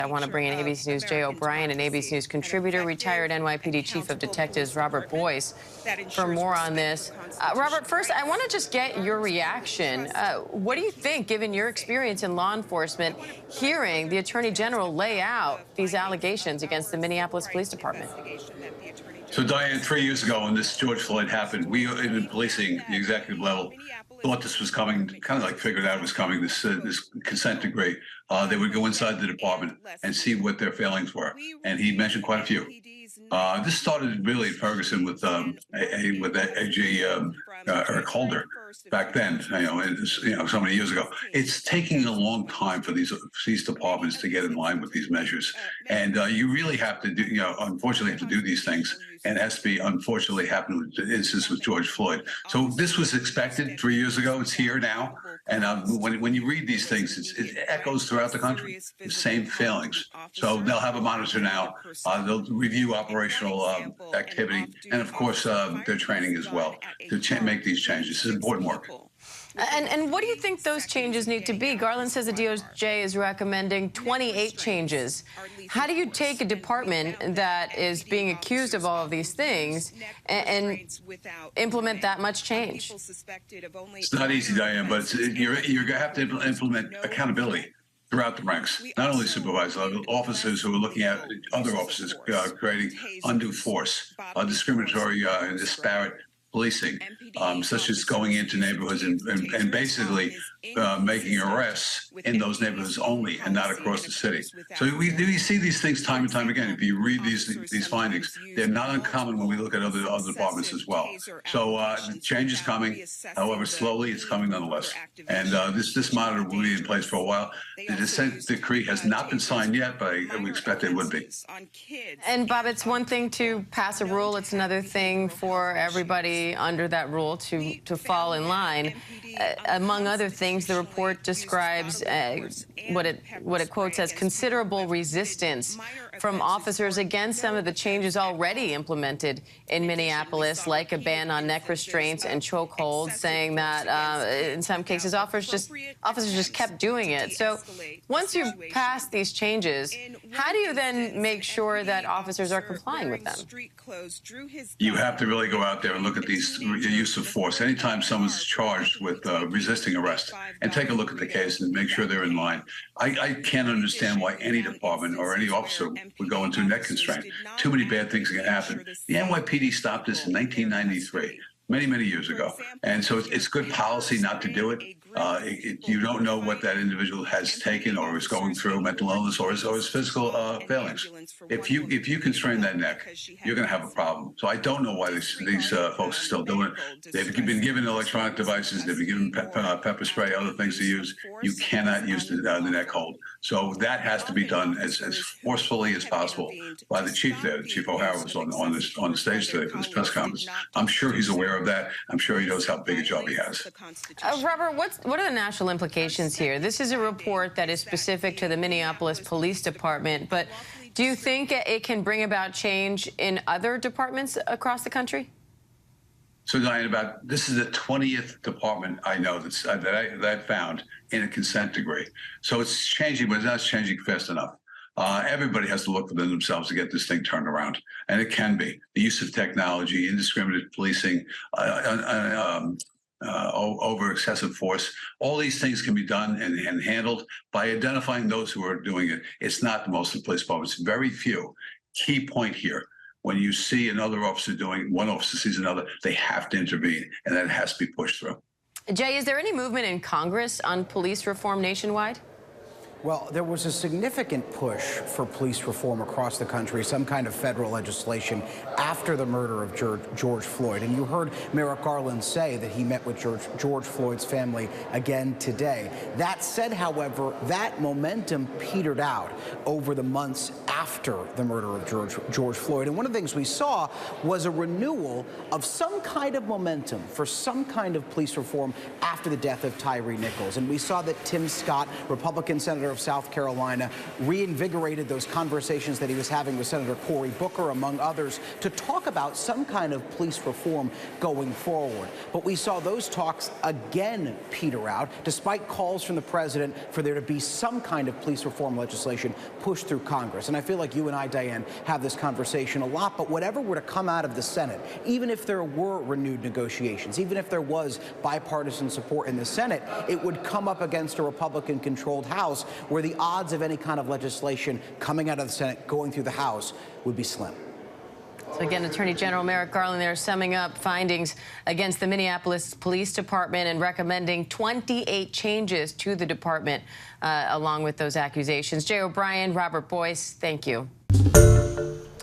I want to bring in ABC News' Jay O'Brien and ABC News contributor, retired NYPD Chief of Detectives Robert Boyce, for more on this. Robert, first, I want to just get your reaction. What do you think, given your experience in law enforcement, hearing the Attorney General lay out these allegations against the Minneapolis Police Department? So, Diane, 3 years ago when this George Floyd happened, we in policing, the executive level, thought this was coming, kind of like figured out it was coming, this consent decree. They would go inside the department and see what their failings were. And he mentioned quite a few. This started really in Ferguson with AG Eric Holder back then, so many years ago. It's taking a long time for these departments to get in line with these measures. And you really have to do, unfortunately have to do these things. And it has to be, unfortunately, happened with the instance with George Floyd. So this was expected 3 years ago. It's here now. And when you read these things, it echoes throughout the country, the same failings. So they'll have a monitor now. They'll review operational activity and, of course, their training as well to make these changes. It's important work. And what do you think those changes need to be? Garland says the DOJ is recommending 28 changes. How do you take a department that is being accused of all of these things and implement that much change? It's not easy, Diane, but you're going to have to implement accountability throughout the ranks, not only supervisor level, officers who are looking at other officers creating undue force, discriminatory and disparate policing, such as going into neighborhoods and basically making arrests in those neighborhoods only and not across the city. So we see these things time and time again. If you read these findings, they're not uncommon when we look at other departments as well. So change is coming. However, slowly it's coming nonetheless. And this monitor will be in place for a while. The consent decree has not been signed yet, but we expect it would be. And Bob, it's one thing to pass a rule. It's another thing for everybody under that rule to fall in line. Among other things, the report describes what it quotes as considerable resistance from officers against some of the changes already implemented in Minneapolis, like a ban on neck restraints and chokeholds, saying that in some cases officers just kept doing it. So once you pass these changes, how do you then make sure that officers are complying with them? You have to really go out there and look at these use of force. Anytime someone's charged with resisting arrest, and take a look at the case and make sure they're in line. I can't understand why any department or any officer would go into neck constraint. Too many bad things can happen. The NYPD stopped this in 1993. Many years ago. And so it's good policy not to do it. You don't know what that individual has taken or is going through, mental illness or his physical failings. If you constrain that neck, you're going to have a problem. So I don't know why these folks are still doing it. They've been given electronic devices. They've been given pepper spray, other things to use. You cannot use the neck hold. So that has to be done as forcefully as possible by the chief there. Chief O'Hara was on the stage today for this press conference. I'm sure he's aware of that. I'm sure he knows how big a job he has. Robert, what are the national implications here? This is a report that is specific to the Minneapolis Police Department, but do you think it can bring about change in other departments across the country? So, Diane, this is the 20th department I know that I found in a consent decree. So it's changing, but it's not changing fast enough. Everybody has to look within themselves to get this thing turned around, and it can be. The use of technology, indiscriminate policing, over excessive force, all these things can be done and handled by identifying those who are doing it. It's not the most of the police departments, very few. Key point here. When you see another officer one officer sees another, they have to intervene, and that has to be pushed through. Jay, is there any movement in Congress on police reform nationwide? Well, there was a significant push for police reform across the country, some kind of federal legislation after the murder of George Floyd. And you heard Merrick Garland say that he met with George Floyd's family again today. That said, however, that momentum petered out over the months after the murder of George Floyd. And one of the things we saw was a renewal of some kind of momentum for some kind of police reform after the death of Tyree Nichols. And we saw that Tim Scott, Republican Senator of South Carolina, reinvigorated those conversations that he was having with Senator Cory Booker, among others, to talk about some kind of police reform going forward. But we saw those talks again peter out, despite calls from the president for there to be some kind of police reform legislation pushed through Congress. And I feel like you and I, Diane, have this conversation a lot, but whatever were to come out of the Senate, even if there were renewed negotiations, even if there was bipartisan support in the Senate, it would come up against a Republican-controlled House where the odds of any kind of legislation coming out of the Senate going through the House would be slim. So again, Attorney General Merrick Garland there summing up findings against the Minneapolis Police Department and recommending 28 changes to the department along with those accusations. Jay O'Brien, Robert Boyce, thank you.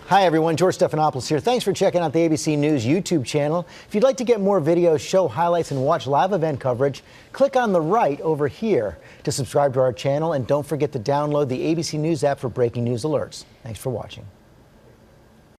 Hi, everyone. George Stephanopoulos here. Thanks for checking out the ABC News YouTube channel. If you'd like to get more videos, show highlights, and watch live event coverage, click on the right over here to subscribe to our channel. And don't forget to download the ABC News app for breaking news alerts. Thanks for watching.